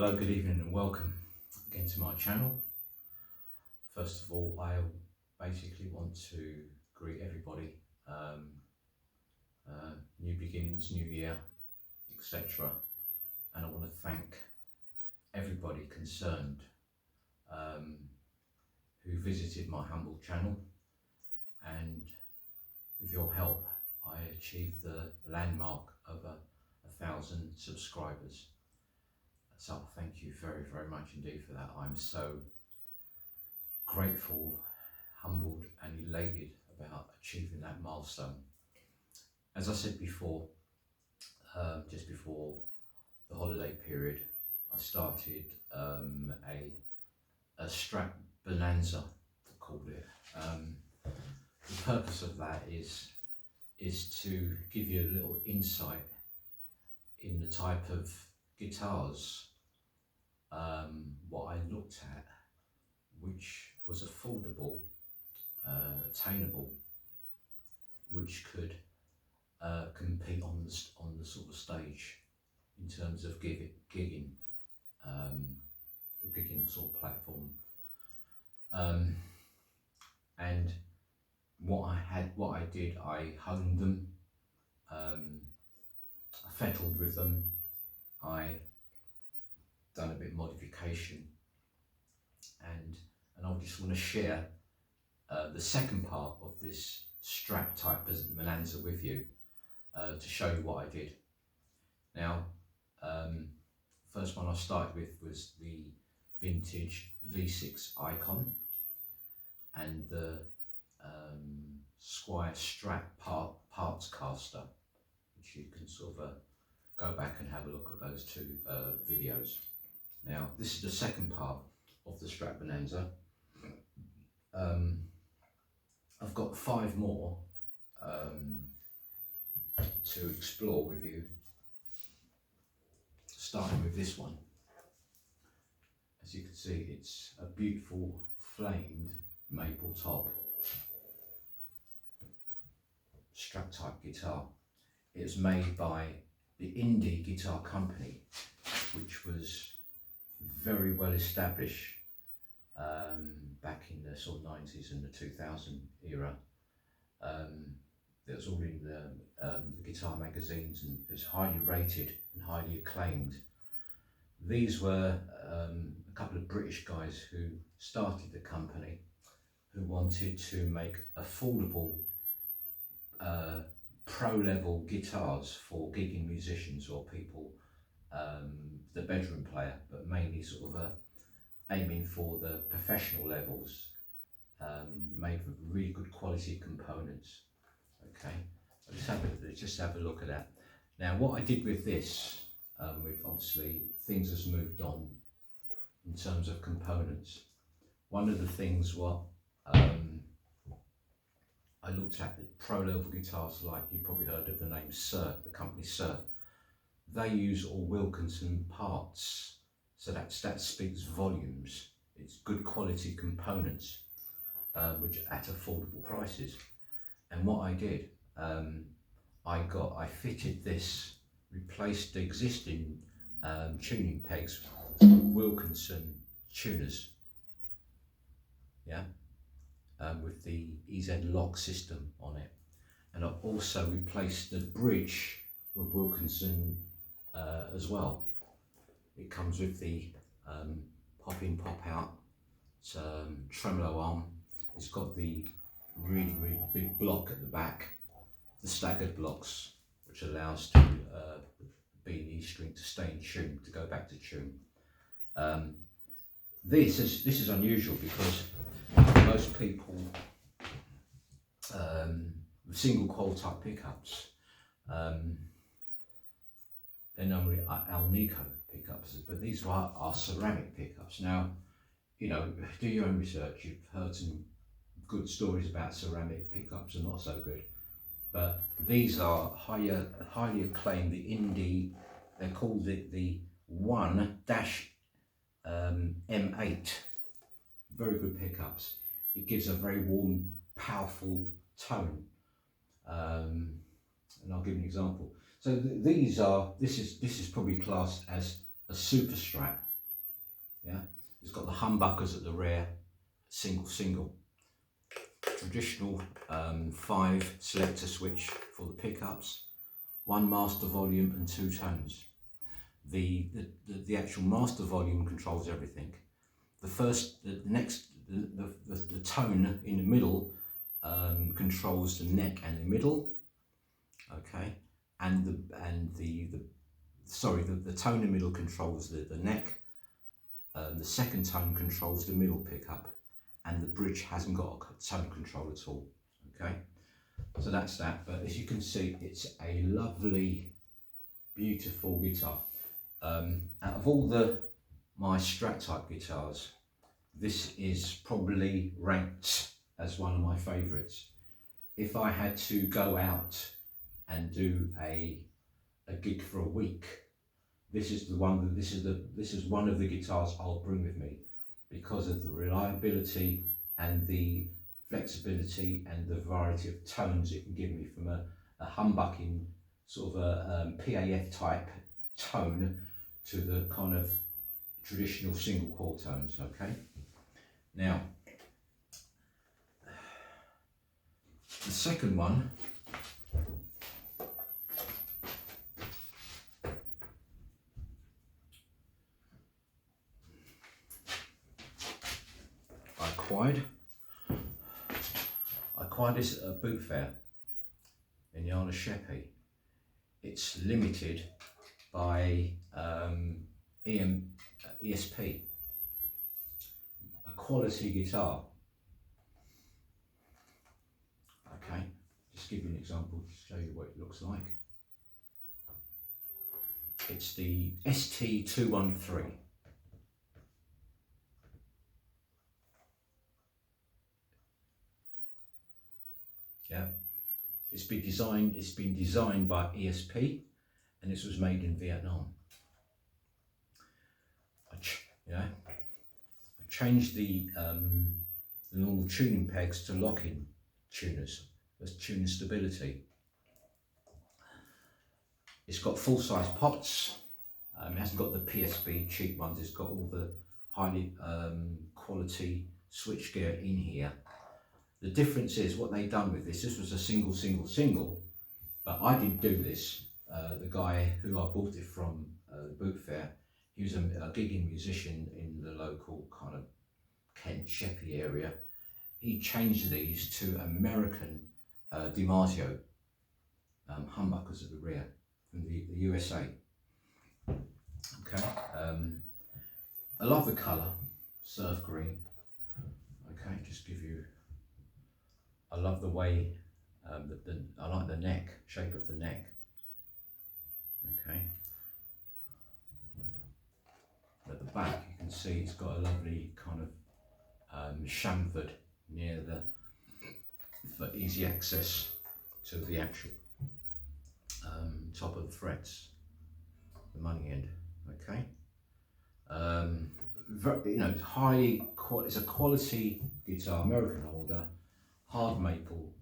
Hello, good evening and welcome again to my channel. First of all, I basically want to greet everybody, new beginnings, new year, etc. And I want to thank everybody concerned who visited my humble channel, and with your help I achieved the landmark of 1,000 subscribers. So thank you very, very much indeed for that. I'm so grateful, humbled and elated about achieving that milestone. As I said before, just before the holiday period, I started a Strat Bonanza, I called it. The purpose of that is to give you a little insight in the type of guitars what I looked at, which was affordable, attainable, which could compete on the sort of stage in terms of gigging, the gigging sort of platform. And what I did, I honed them, I fettled with them, I done a bit of modification, and I just want to share the second part of this Strat type Bonanza with you to show you what I did. Now, first one I started with was the vintage V6 Icon and the Squire Strat parts caster, which you can sort of go back and have a look at those two videos. Now, this is the second part of the Strat Bonanza. I've got 5 more to explore with you, starting with this one. As you can see, it's a beautiful flamed maple top Strat type guitar. It was made by the Indi Guitar Company, which was very well established back in the sort of 90s and the 2000 era. It was all in the guitar magazines, and it was highly rated and highly acclaimed. These were a couple of British guys who started the company, who wanted to make affordable pro-level guitars for gigging musicians or people, the bedroom player, but mainly sort of aiming for the professional levels, made with really good quality components. Okay, just have a look at that. Now, what I did with this, with obviously things has moved on in terms of components. One of the things what I looked at, the pro level guitars, like you probably heard of the name Sir, the company Sir. They use all Wilkinson parts, so that speaks volumes. It's good quality components, which are at affordable prices. And what I did, I fitted this, replaced the existing tuning pegs with Wilkinson tuners, yeah, with the EZ lock system on it. And I've also replaced the bridge with Wilkinson as well. It comes with the pop in, pop out tremolo arm. It's got the really big block at the back, the staggered blocks, which allows to B and E string to stay in tune, to go back to tune. This is unusual because most people with single coil type pickups, they're normally Alnico pickups, but these are ceramic pickups. Now, you know, do your own research. You've heard some good stories about ceramic pickups and not so good, but these are highly acclaimed. The Indi, they called it the 1-M8. Very good pickups. It gives a very warm, powerful tone. And I'll give you an example. So this is probably classed as a super Strat, Yeah, it's got the humbuckers at the rear, single. Traditional 5 selector switch for the pickups, 1 master volume and 2 tones. The actual master volume controls everything. The tone in the middle controls the neck and the middle. Okay, and the tone in the middle controls the neck. The second tone controls the middle pickup, and the bridge hasn't got a tone control at all. Okay, so that's that. But as you can see, it's a lovely, beautiful guitar. Out of all my Strat type guitars, this is probably ranked as one of my favourites. If I had to go out and do a gig for a week, this is one of the guitars I'll bring with me, because of the reliability and the flexibility and the variety of tones it can give me, from a humbucking sort of a PAF type tone to the kind of traditional single chord tones. Okay, now the second one, I acquired this at a boot fair in the Isle of Sheppey. It's limited by ESP, a quality guitar. Okay, just give you an example to show you what it looks like. It's the ST213. Yeah, it's been designed by ESP, and this was made in Vietnam. I changed the normal tuning pegs to lock-in tuners. That's tuning stability. It's got full-size pots. It hasn't got the PSB cheap ones. It's got all the highly quality switchgear in here. The difference is what they've done with this. This was a single, but I didn't do this. The guy who I bought it from, the boot fair, he was a gigging musician in the local kind of Kent Sheppey area. He changed these to American DiMarzio humbuckers at the rear from the USA. Okay, I love the colour, surf green. Okay, just give you. I love the way I like the neck, shape of the neck. Okay. At the back, you can see it's got a lovely kind of chamfered near for easy access to the actual top of the frets, the money end. Okay. It's a quality guitar, American holder, hard maple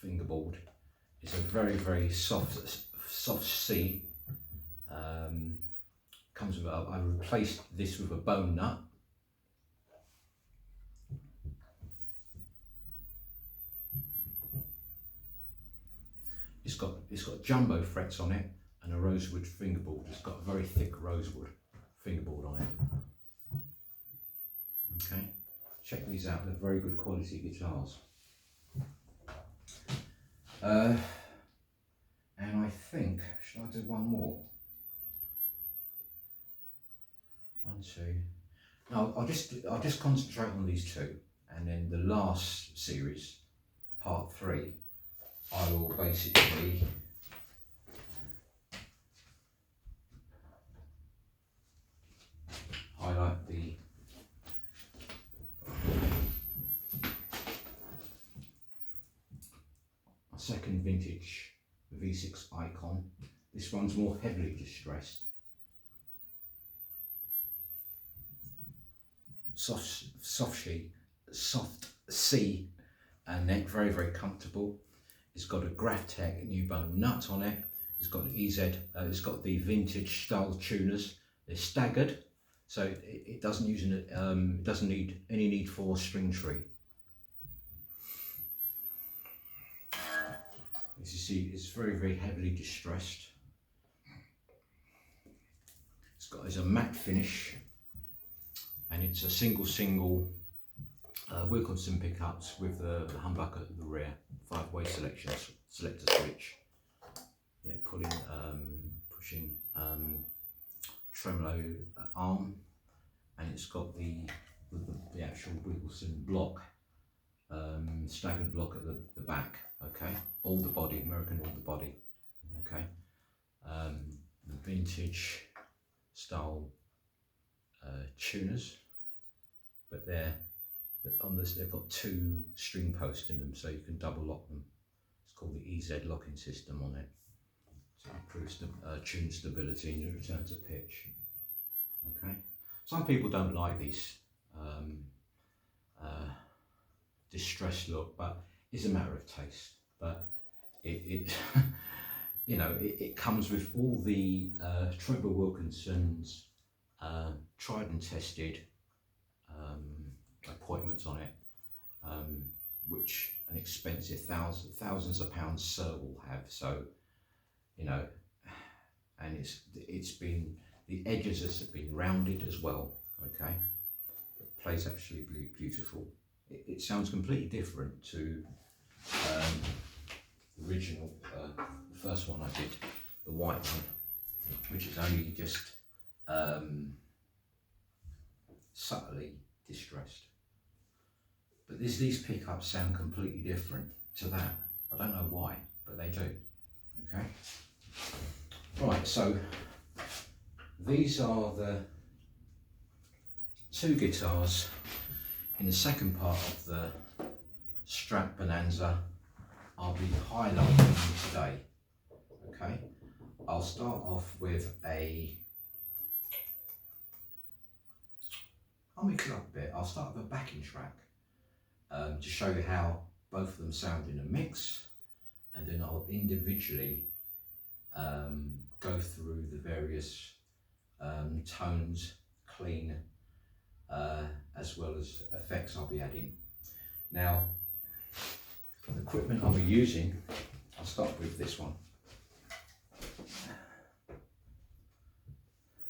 fingerboard. It's a very soft C. Comes with I replaced this with a bone nut. It's got jumbo frets on it and a rosewood fingerboard. It's got a very thick rosewood fingerboard on it. Okay, check these out. They're very good quality guitars. And I think, should I do one more? 1, 2. No, I'll just concentrate on these 2, and then the last series, part 3, I will basically highlight the second vintage V6 Icon. This one's more heavily distressed. Soft C and neck, very comfortable. It's got a Graftec new bone nut on it. It's got an EZ, it's got the vintage style tuners. They're staggered, so it doesn't use it doesn't need any need for string tree. As you see, it's very heavily distressed. It's a matte finish, and it's a single Wilkinson pickups with the humbucker at the rear, 5-way selector switch. Yeah, pushing tremolo arm, and it's got the actual Wilkinson block, staggered block at the back. Okay, all the body, American all the body. Okay, the vintage style tuners, but on this they've got 2 string posts in them, so you can double lock them. It's called the EZ locking system on it, so it improves the tune stability and your return to pitch. Okay, some people don't like these distressed look, but it's a matter of taste. But it you know, it comes with all the Trevor Wilkinson's tried and tested appointments on it, which an expensive thousands of pounds Sir will have. So, you know, and it's been, the edges have been rounded as well. Okay, it plays absolutely beautiful. It sounds completely different to the original, the first one I did, the white one, which is only just subtly distressed. But these pickups sound completely different to that. I don't know why, but they do. Okay. Right, so these are the 2 guitars in the second part of the Strat Bonanza I'll be highlighting today. Okay, I'll start off with I'll mix it up a bit. I'll start with a backing track to show you how both of them sound in a mix, and then I'll individually go through the various tones, clean, as well as effects I'll be adding. Now, the equipment I'll be using, I'll start with this one.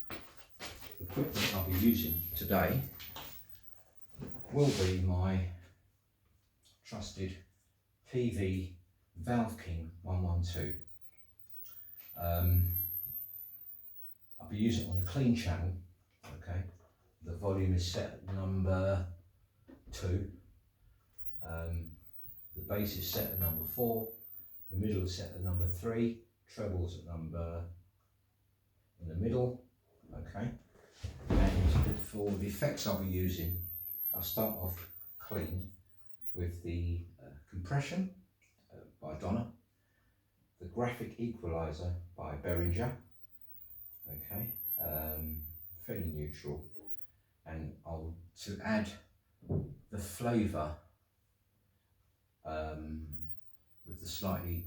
The equipment I'll be using today will be my trusted PV Valve King 112. I'll be using it on a clean channel. Okay, the volume is set at number 2. The bass is set at number 4. The middle is set at number 3. Treble's at number in the middle. Okay, and for the effects I'll be using, I'll start off clean with the compression by Donna, the graphic equalizer by Behringer. Okay, fairly neutral, and to add the flavour with the slightly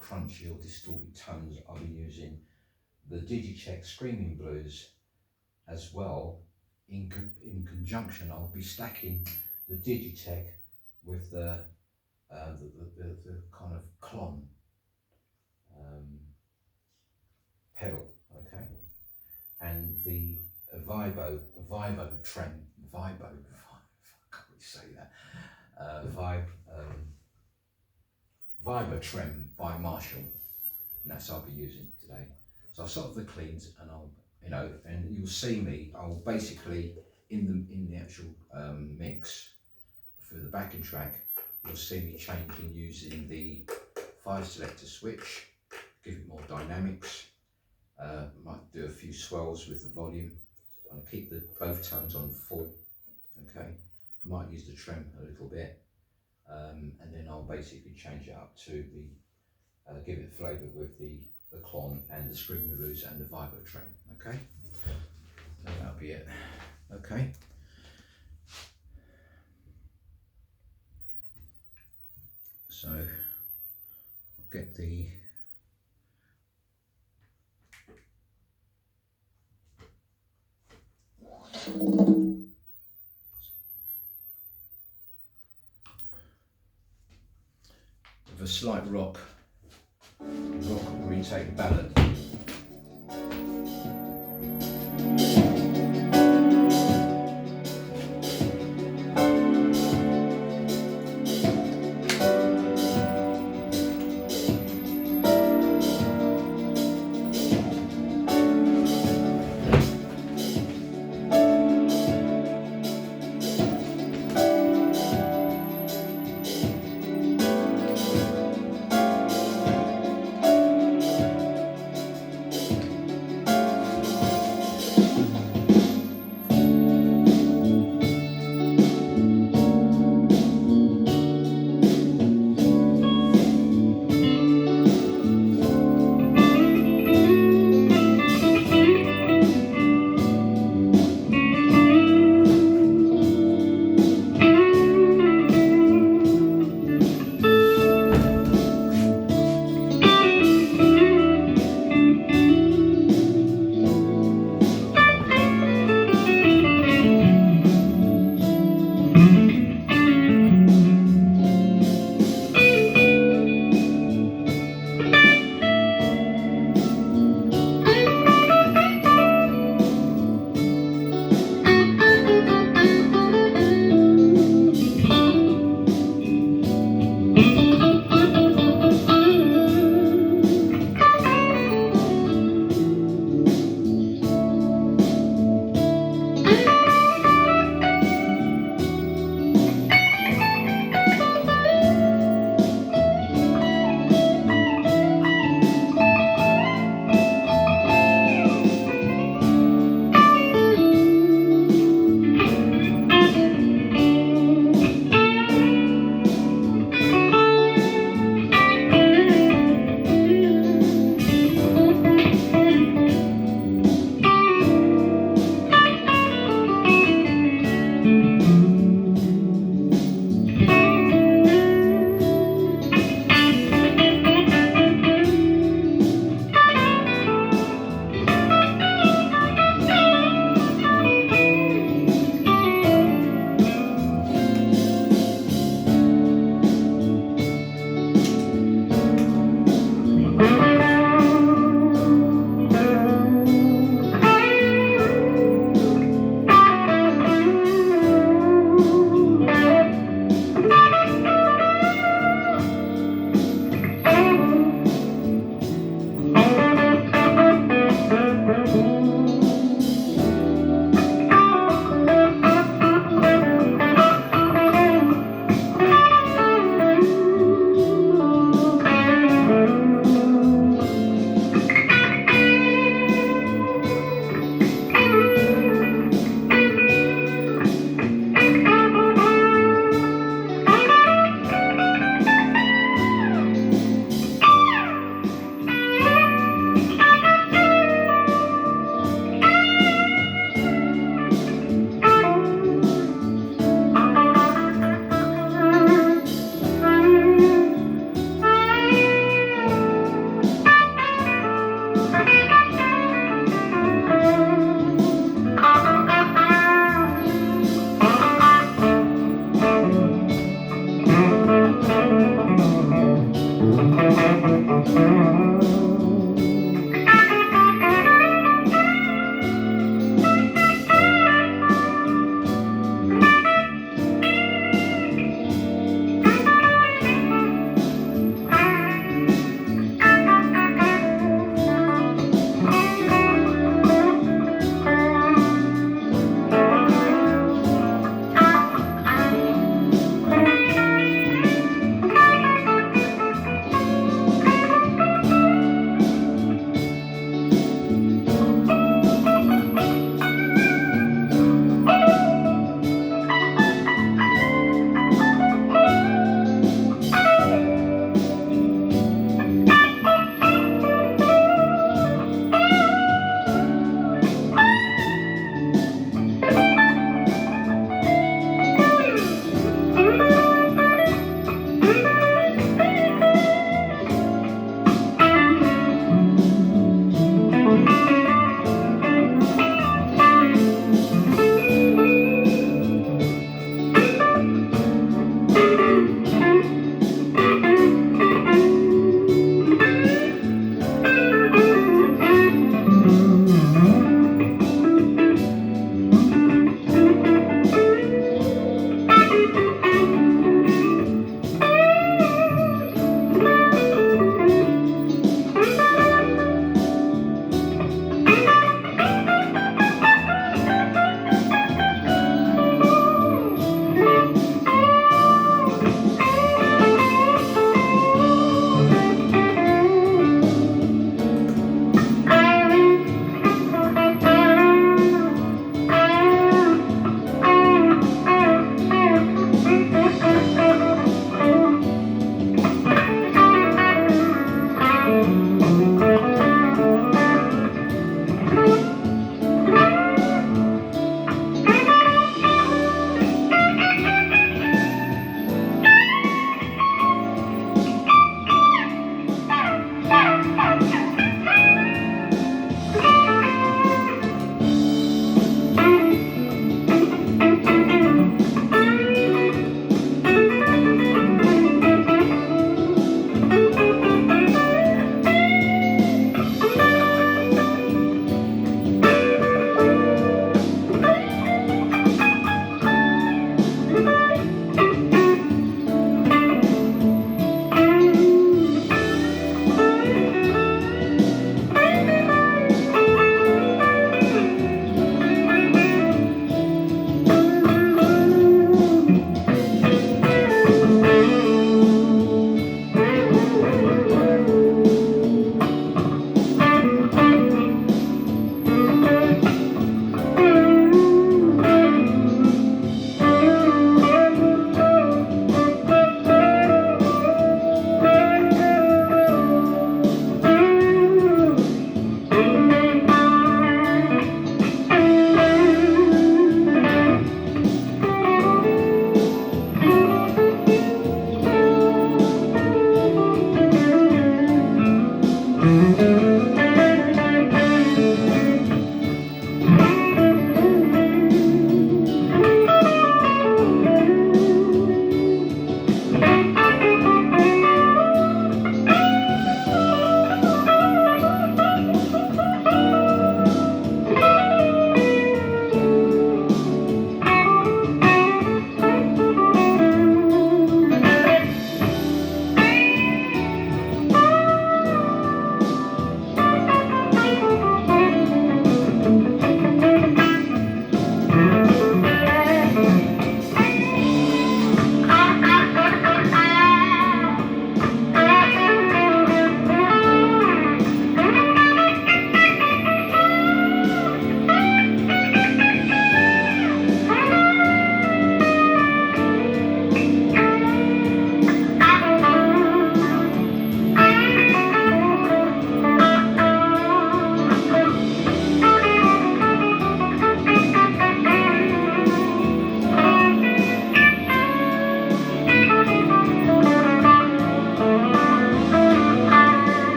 crunchy or distorted tones, I'll be using the Digicheck Screaming Blues as well. In conjunction, I'll be stacking the Digitech with the kind of clon pedal, okay, and the Vibo Trem, I can't really say that, Vibo Trem by Marshall, and that's what I'll be using today. So I'll start with the cleans, and and you'll see me, I'll basically, in the actual mix for the backing track, you'll see me changing using the 5 selector switch, give it more dynamics. Might do a few swells with the volume. I'll keep both tones on full. Okay, I might use the trem a little bit, and then I'll basically change it up to the give it flavour with the clon and the Screaming Blues and the Vibo Trem. Okay, so that'll be it. Okay. So I'll get the With a slight rock where you take the ballot.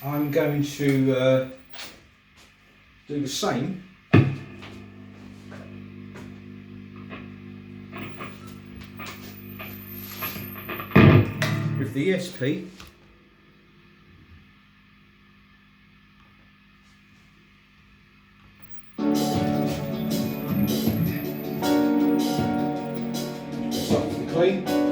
I'm going to do the same with the ESP. Start with the clean.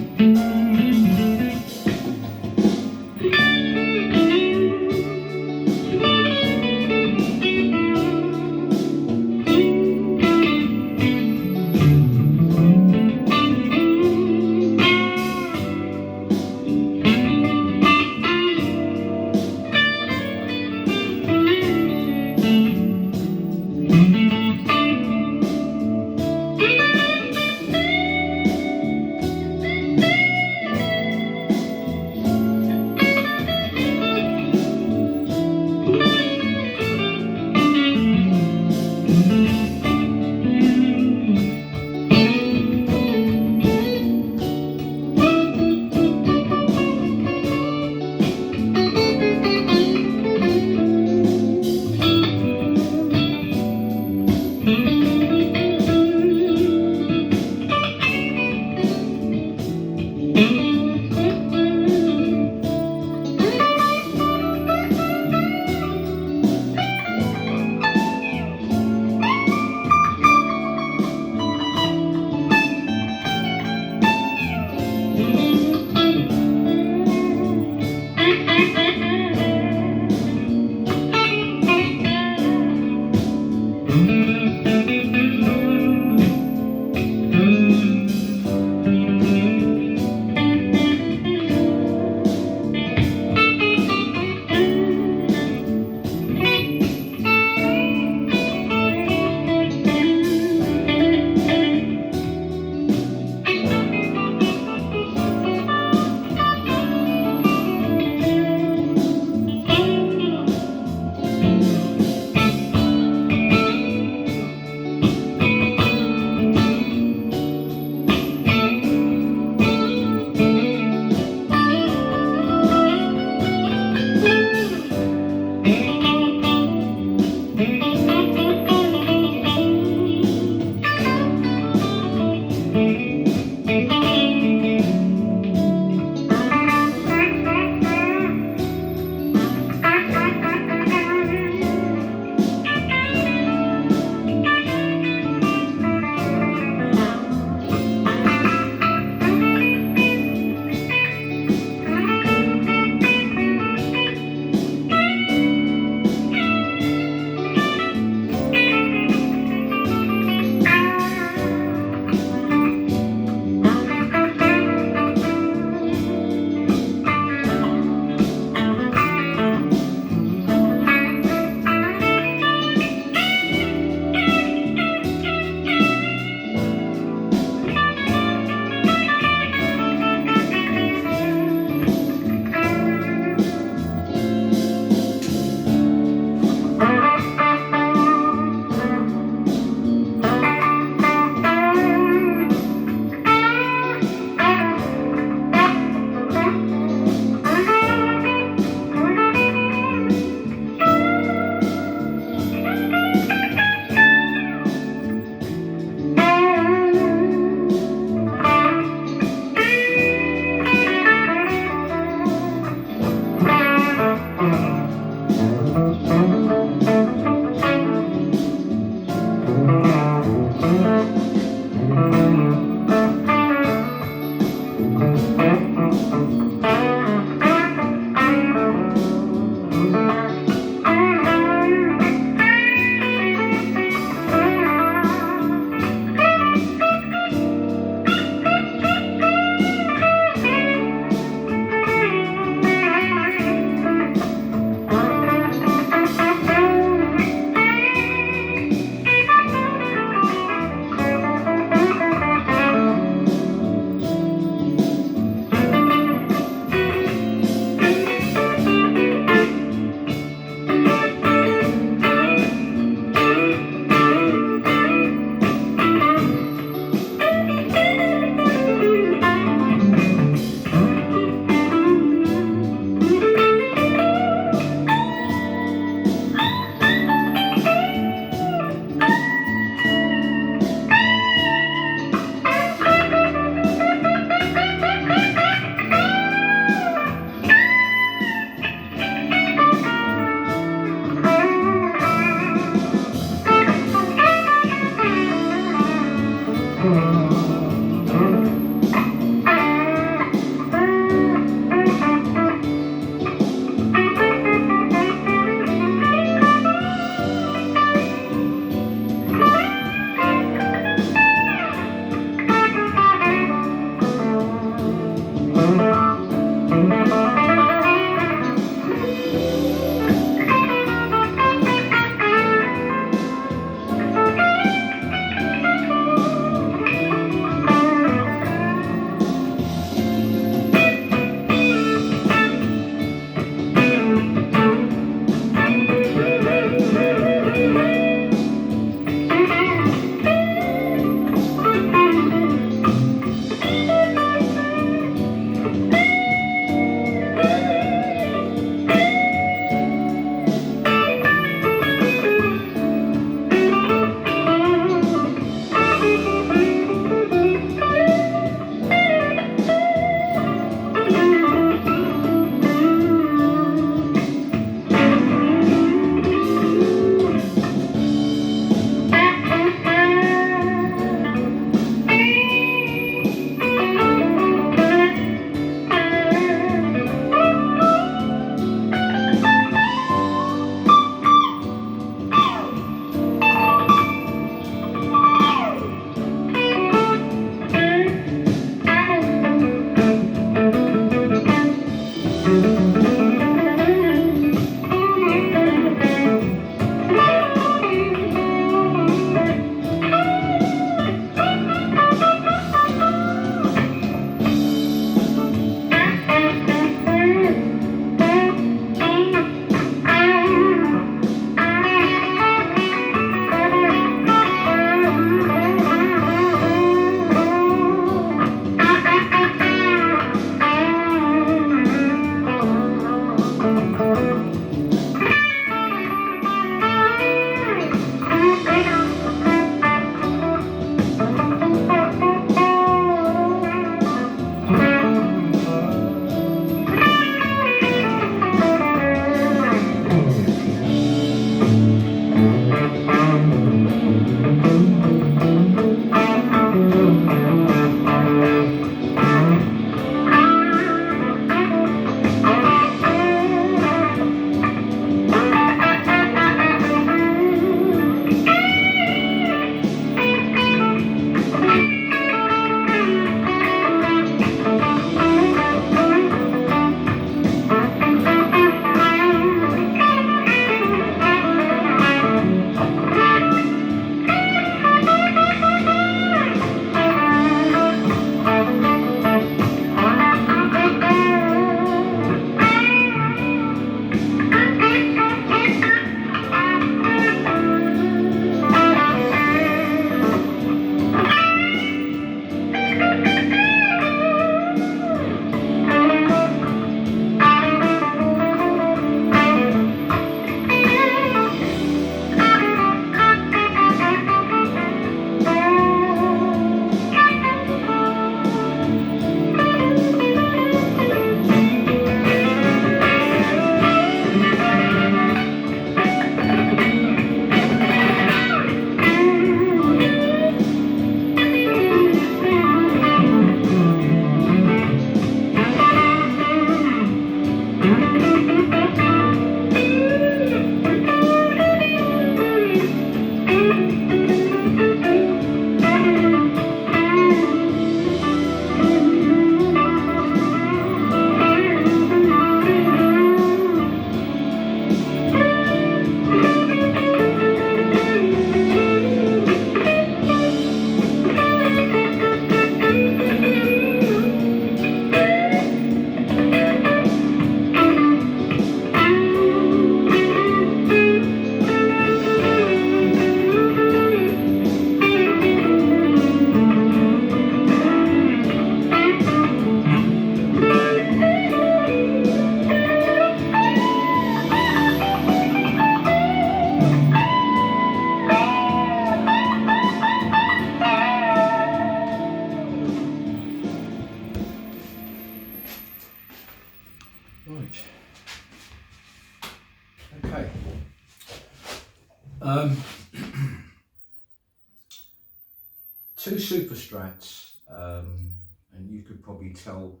Two Super Strats, and you could probably tell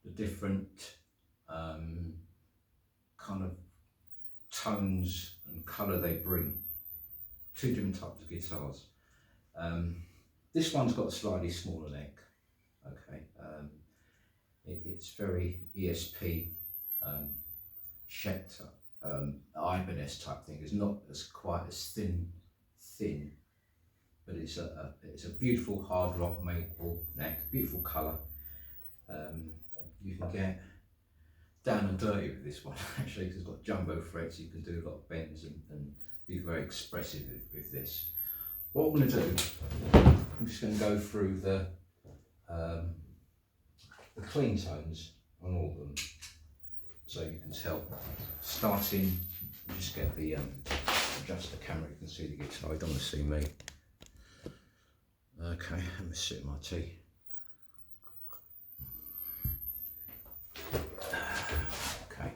the different kind of tones and colour they bring. Two different types of guitars. This one's got a slightly smaller neck. Okay, It's very ESP Schecter, Ibanez type thing. It's not as quite as thin, but it's a beautiful hard rock maple neck, beautiful colour. You can get down and dirty with this one actually, because it's got jumbo threads. You can do a lot of bends and be very expressive with this. What I'm going to do, I'm just going to go through the clean tones on all of them, so you can tell. Starting, just get the adjust the camera. You can see the guitar. You don't want to see me. Okay, let me sip my tea. Okay.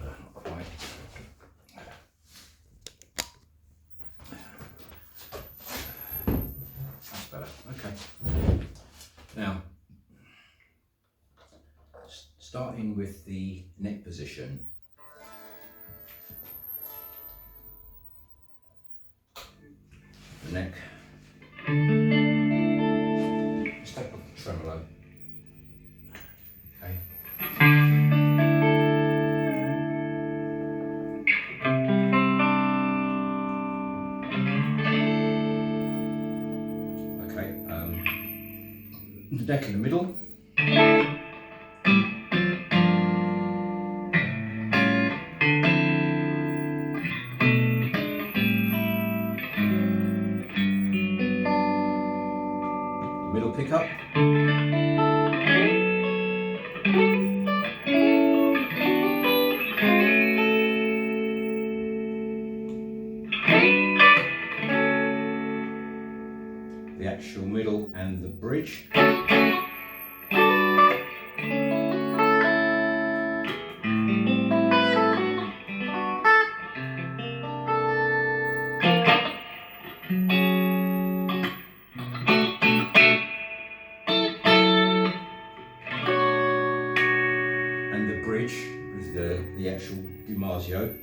Not quite. That's better. Okay. Now, starting with the neck position. The neck. Let's take off the tremolo. Okay. Okay. The neck in the middle. Middle pickup. The actual middle and the bridge. And the bridge with the actual DiMarzio.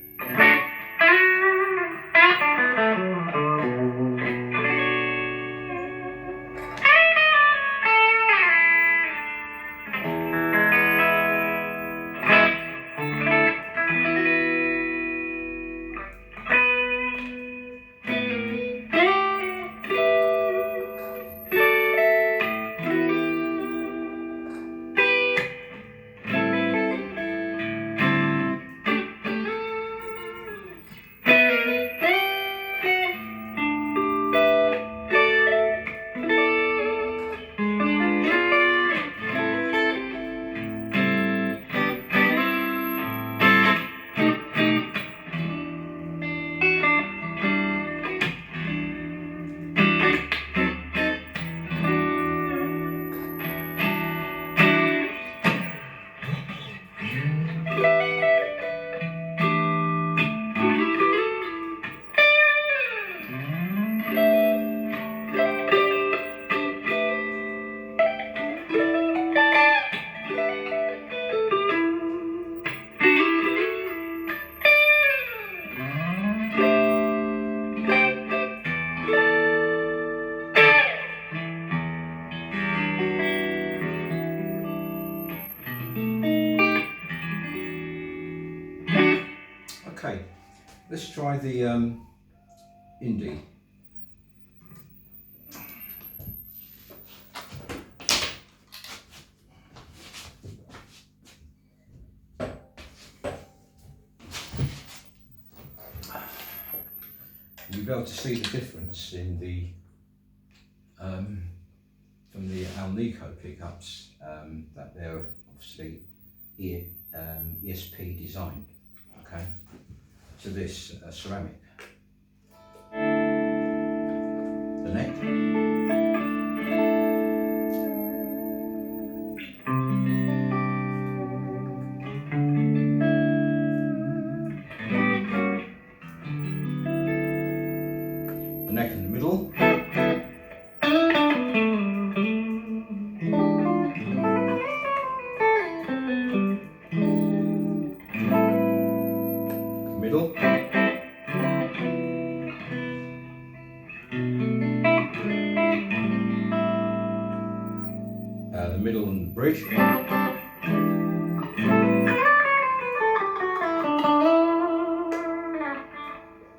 Okay, let's try the Indi. You'll be able to see the difference in the from the Alnico pickups, that they're obviously ESP designed. Okay, to this ceramic. The neck. The neck in the middle. Middle. bridge.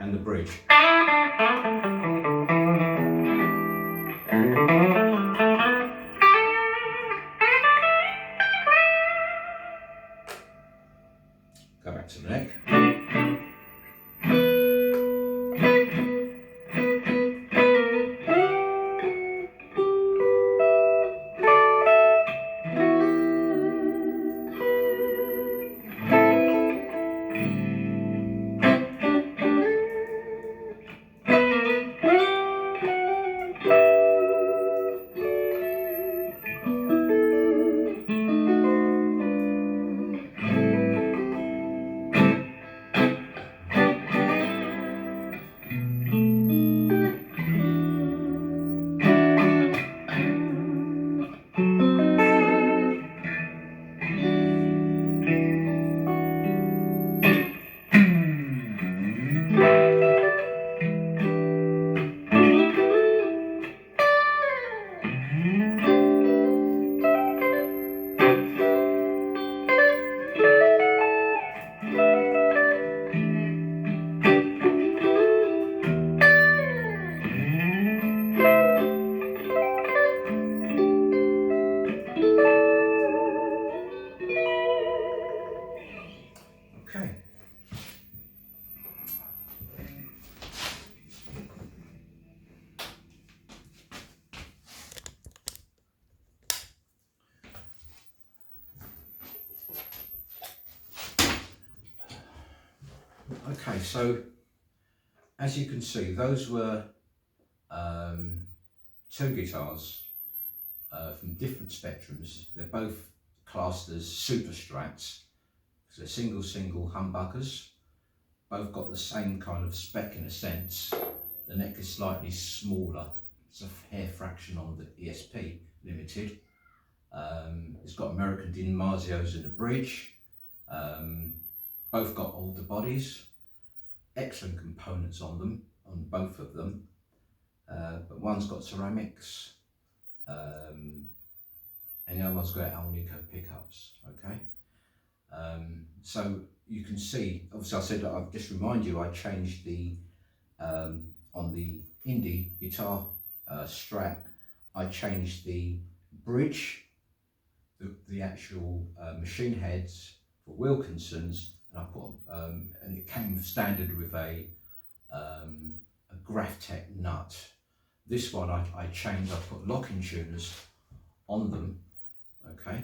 And the bridge. Go back to the neck. Okay. Okay, so as you can see, those were two guitars from different spectrums. They're both classed as super strats. So they're single humbuckers. Both got the same kind of spec in a sense. The neck is slightly smaller. It's a hair fraction on the ESP Limited. It's got American DiMarzio's in the bridge. Both got older bodies. Excellent components on them, on both of them. But one's got ceramics, and the other one's got Alnico pickups, okay? So you can see, obviously I said that I'll just remind you, I changed the, on the Indi guitar Strat, I changed the bridge, the actual machine heads for Wilkinson's, and I put, and it came standard with a Graphtec nut. This one I changed, I put locking tuners on them, okay?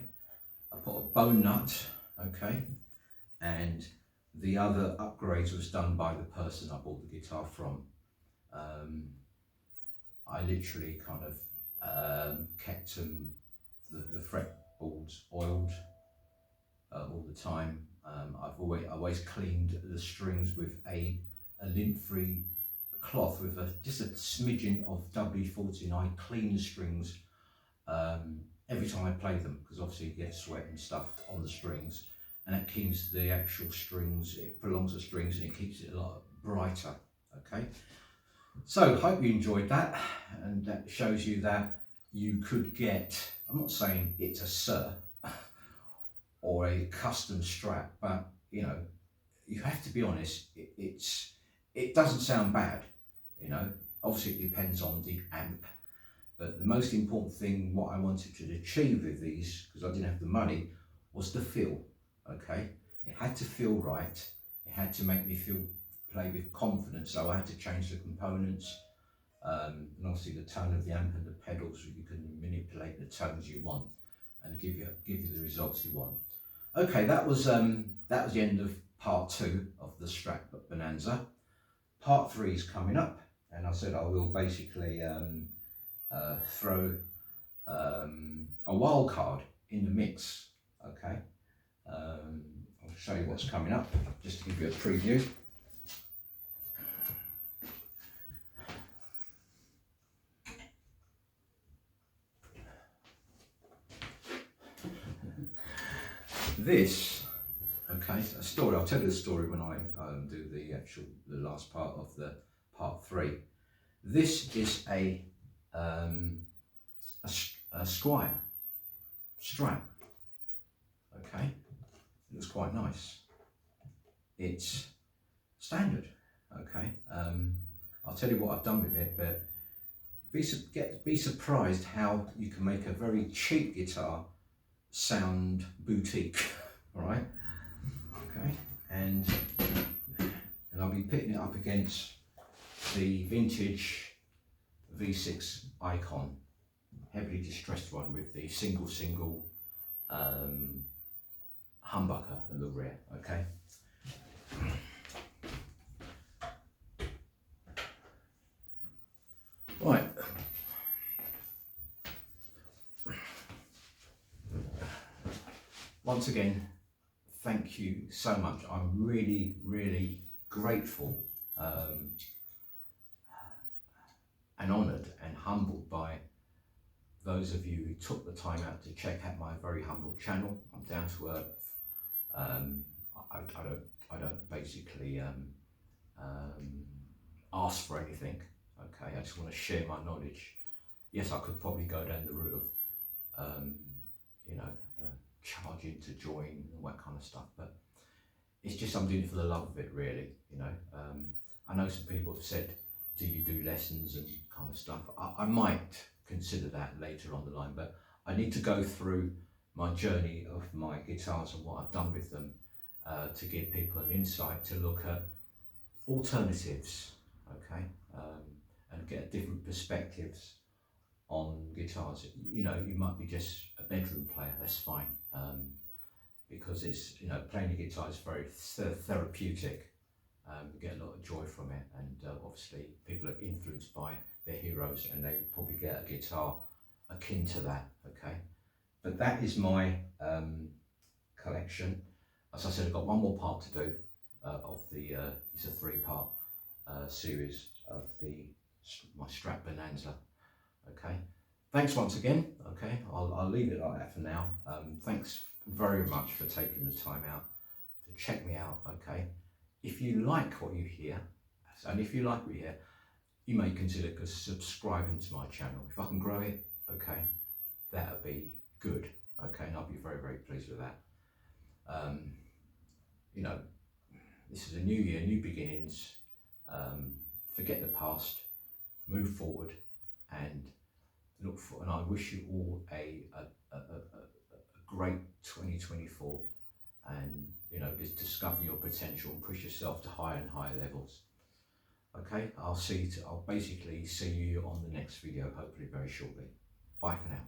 I put a bone nut, okay? And the other upgrades was done by the person I bought the guitar from. I literally kind of kept the fretboards oiled all the time. I've always cleaned the strings with a lint-free cloth with just a smidgen of WD-40, and I clean the strings every time I play them, because obviously you get sweat and stuff on the strings, and it keeps the actual strings, it prolongs the strings and it keeps it a lot brighter, okay? So hope you enjoyed that, and that shows you that you could get, I'm not saying it's a Sir or a custom Strat, but you know, you have to be honest, it doesn't sound bad, you know. Obviously it depends on the amp, but the most important thing what I wanted to achieve with these, because I didn't have the money, was the feel, okay? It had to feel right, it had to make me play with confidence, so I had to change the components, and obviously the tone of the amp and the pedals, so you can manipulate the tones you want and give you the results you want. Okay, that was the end of part 2 of the Strat Bonanza. Part 3 is coming up, and I said I will basically throw a wild card in the mix. Okay, I'll show you what's coming up just to give you a preview. This, okay, a story. I'll tell you the story when I do the last part of the part 3. This is a Squire Strat. looks quite nice. It's standard, okay. I'll tell you what I've done with it, but be surprised how you can make a very cheap guitar sound boutique. All right, okay, and I'll be pitting it up against the vintage V6 Icon, heavily distressed one with the single humbucker in the rear, okay. Right. Once again, thank you so much. I'm really, really grateful and honoured and humbled by those of you who took the time out to check out my very humble channel. I'm down to earth. I don't basically ask for anything. Okay, I just want to share my knowledge. Yes, I could probably go down the route of charging to join and all that kind of stuff, but it's just I'm doing it for the love of it, really. I know some people have said, do you do lessons and kind of stuff? I might consider that later on the line, but I need to go through my journey of my guitars and what I've done with them to give people an insight to look at alternatives, okay, and get different perspectives on guitars. You might be just a bedroom player, that's fine, because it's, playing the guitar is very therapeutic. You get a lot of joy from it, and obviously people are influenced by their heroes, and they probably get a guitar akin to that, okay. But that is my collection. As I said, I've got one more part to do of the, it's a 3-part series of my Strat Bonanza, okay. Thanks once again, okay. I'll leave it like that for now. Thanks very much for taking the time out to check me out, okay. If you like what you hear, and if you like what you hear, you may consider subscribing to my channel. If I can grow it, okay, that'll be good, okay, and I'll be very, very pleased with that. This is a new year, new beginnings. Forget the past, move forward, and look for. And I wish you all a great 2024, and just discover your potential and push yourself to higher and higher levels. Okay, I'll basically see you on the next video, hopefully very shortly. Bye for now.